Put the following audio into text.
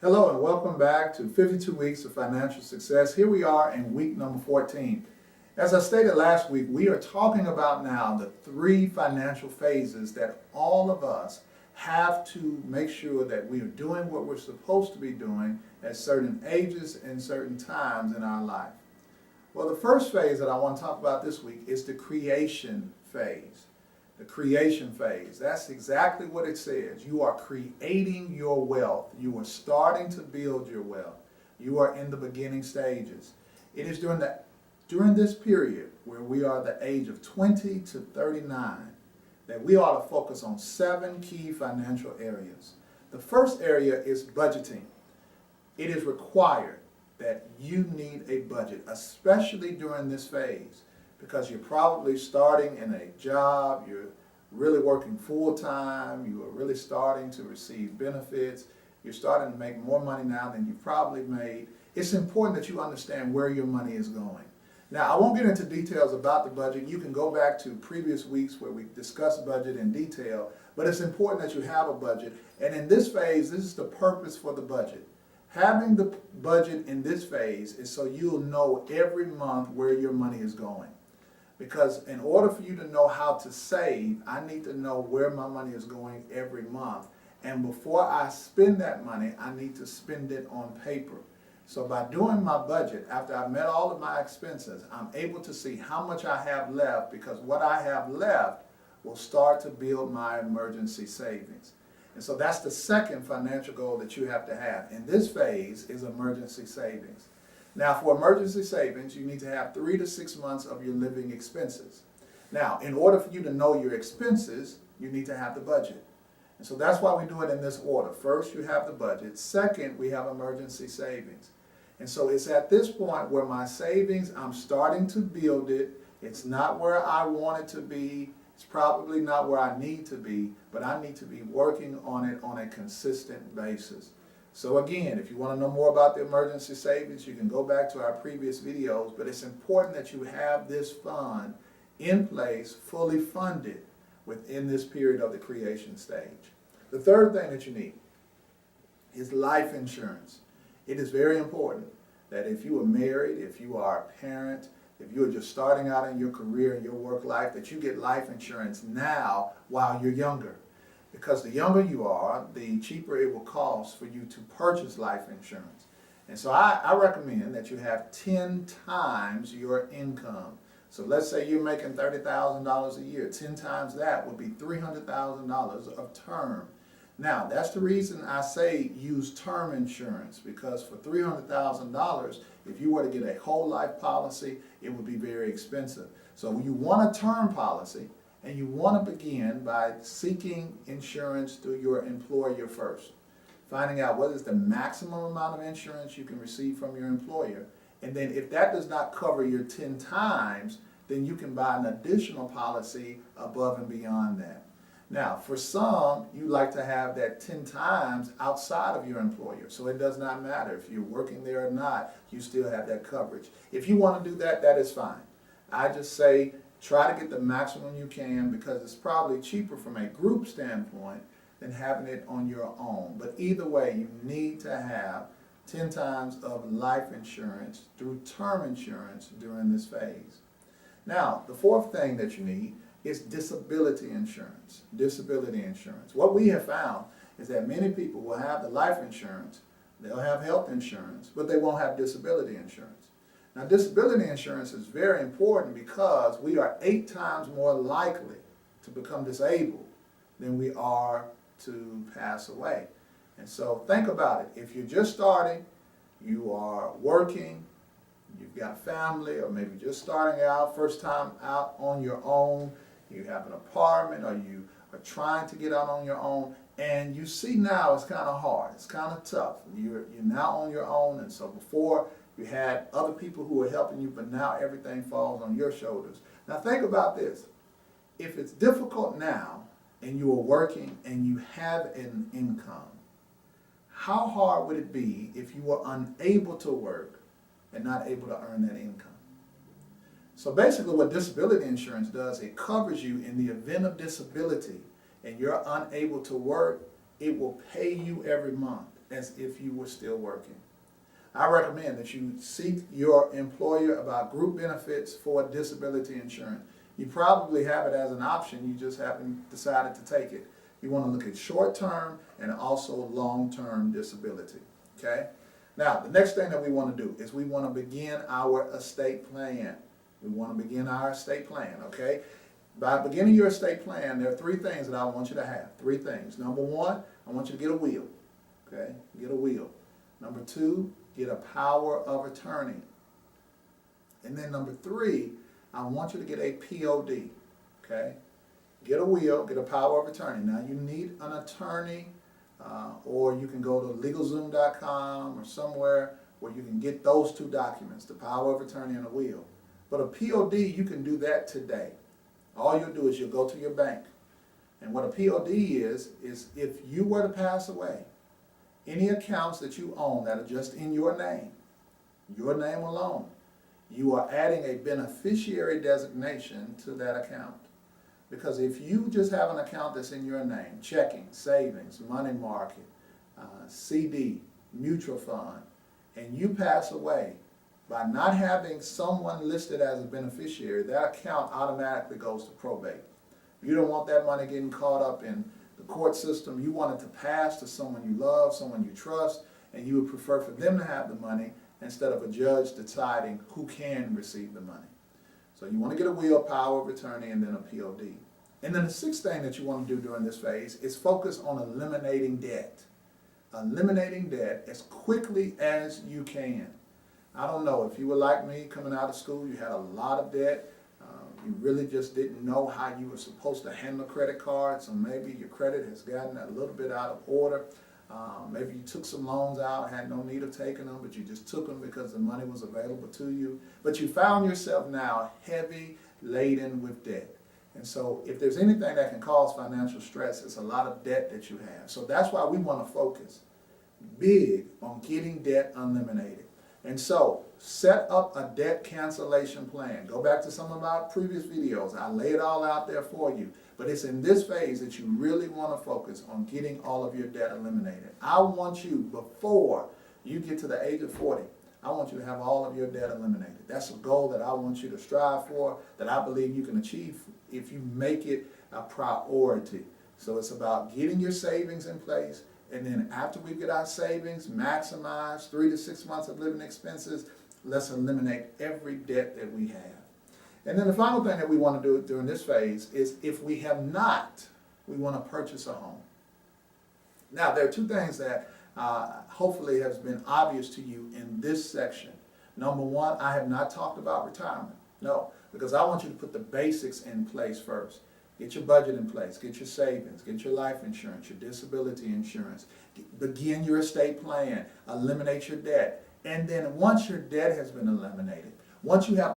Hello and welcome back to 52 Weeks of Financial Success. Here we are in week number 14. As I stated last week, we are talking about now the three financial phases that all of us have to make sure that we are doing what we're supposed to be doing at certain ages and certain times in our life. Well, the first phase that I want to talk about this week is the creation phase. The creation phase. That's exactly what it says. You are creating your wealth. You are starting to build your wealth. You are in the beginning stages. It is during this period where we are the age of 20 to 39 that we ought to focus on 7 key financial areas. The first area is budgeting. It is required that you need a budget, especially during this phase, because you're probably starting in a job, you're really working full-time, you are really starting to receive benefits, you're starting to make more money now than you've probably made. It's important that you understand where your money is going. Now, I won't get into details about the budget. You can go back to previous weeks where we discussed budget in detail, but it's important that you have a budget. And in this phase, this is the purpose for the budget. Having the budget in this phase is so you'll know every month where your money is going. Because in order for you to know how to save, I need to know where my money is going every month. And before I spend that money, I need to spend it on paper. So by doing my budget, after I've met all of my expenses, I'm able to see how much I have left, because what I have left will start to build my emergency savings. And so that's the second financial goal that you have to have in this phase, is emergency savings. Now, for emergency savings, you need to have 3 to 6 months of your living expenses. Now, in order for you to know your expenses, you need to have the budget. And so that's why we do it in this order. First, you have the budget. Second, we have emergency savings. And so it's at this point where my savings, I'm starting to build it. It's not where I want it to be. It's probably not where I need to be, but I need to be working on it on a consistent basis. So again, if you want to know more about the emergency savings, you can go back to our previous videos, but it's important that you have this fund in place, fully funded within this period of the creation stage. The third thing that you need is life insurance. It is very important that if you are married, if you are a parent, if you are just starting out in your career and your work life, that you get life insurance now while you're younger. Because the younger you are, the cheaper it will cost for you to purchase life insurance. And so I recommend that you have 10 times your income. So let's say you're making $30,000 a year. 10 times that would be $300,000 of term. Now, that's the reason I say use term insurance, because for $300,000, if you were to get a whole life policy, it would be very expensive. So you want a term policy, and you want to begin by seeking insurance through your employer first. Finding out what is the maximum amount of insurance you can receive from your employer. And then if that does not cover your 10 times, then you can buy an additional policy above and beyond that. Now, for some, you like to have that 10 times outside of your employer. So it does not matter if you're working there or not, you still have that coverage. If you want to do that, that is fine. I just say, try to get the maximum you can, because it's probably cheaper from a group standpoint than having it on your own. But either way, you need to have 10 times of life insurance through term insurance during this phase. Now, the fourth thing that you need is disability insurance. Disability insurance. What we have found is that many people will have the life insurance, they'll have health insurance, but they won't have disability insurance. Now, disability insurance is very important because we are 8 times more likely to become disabled than we are to pass away. And so think about it. If you're just starting, you are working, you've got family, or maybe just starting out, first time out on your own, you have an apartment, or you are trying to get out on your own, and you see now it's kind of hard, it's kind of tough. You're now on your own, and so before you had other people who were helping you, but now everything falls on your shoulders. Now think about this. If it's difficult now, and you are working and you have an income, how hard would it be if you were unable to work and not able to earn that income? So basically what disability insurance does, it covers you in the event of disability and you're unable to work. it will pay you every month as if you were still working. I recommend that you seek your employer about group benefits for disability insurance. You probably have it as an option, you just haven't decided to take it. You want to look at short-term and also long-term disability, okay? Now, the next thing that we want to do is we want to begin our estate plan. We want to begin our estate plan, okay? By beginning your estate plan, there are three things that I want you to have. Three things. Number one, I want you to get a will, okay? Get a will. Number two, get a power of attorney. And then number three, I want you to get a POD, okay? Get a will, get a power of attorney. Now you need an attorney, or you can go to LegalZoom.com or somewhere where you can get those two documents, the power of attorney and a will. But a POD, you can do that today. All you'll do is you'll go to your bank. And what a POD is if you were to pass away, any accounts that you own that are just in your name alone, you are adding a beneficiary designation to that account. Because if you just have an account that's in your name, checking, savings, money market, CD, mutual fund, and you pass away, by not having someone listed as a beneficiary, that account automatically goes to probate. You don't want that money getting caught up in the court system. You want it to pass to someone you love, someone you trust, and you would prefer for them to have the money instead of a judge deciding who can receive the money. So you want to get a will, power of attorney, and then a POD. And then the sixth thing that you want to do during this phase is focus on eliminating debt. Eliminating debt as quickly as you can. I don't know, if you were like me coming out of school, you had a lot of debt. You really just didn't know how you were supposed to handle credit cards, or maybe your credit has gotten a little bit out of order. Maybe you took some loans out, had no need of taking them, but you just took them because the money was available to you. But you found yourself now heavy laden with debt. And so if there's anything that can cause financial stress, it's a lot of debt that you have. So that's why we want to focus big on getting debt eliminated. And so set up a debt cancellation plan. Go back to some of my previous videos. I lay it all out there for you. But it's in this phase that you really want to focus on getting all of your debt eliminated. I want you, before you get to the age of 40, I want you to have all of your debt eliminated. That's a goal that I want you to strive for, that I believe you can achieve if you make it a priority. So it's about getting your savings in place, and then after we get our savings maximized, 3 to 6 months of living expenses, let's eliminate every debt that we have. And then the final thing that we want to do during this phase is, if we have not, we want to purchase a home. Now, there are two things that hopefully has been obvious to you in this section. Number one, I have not talked about retirement. No, because I want you to put the basics in place first. Get your budget in place, get your savings, get your life insurance, your disability insurance, begin your estate plan, eliminate your debt. And then once your debt has been eliminated, once you have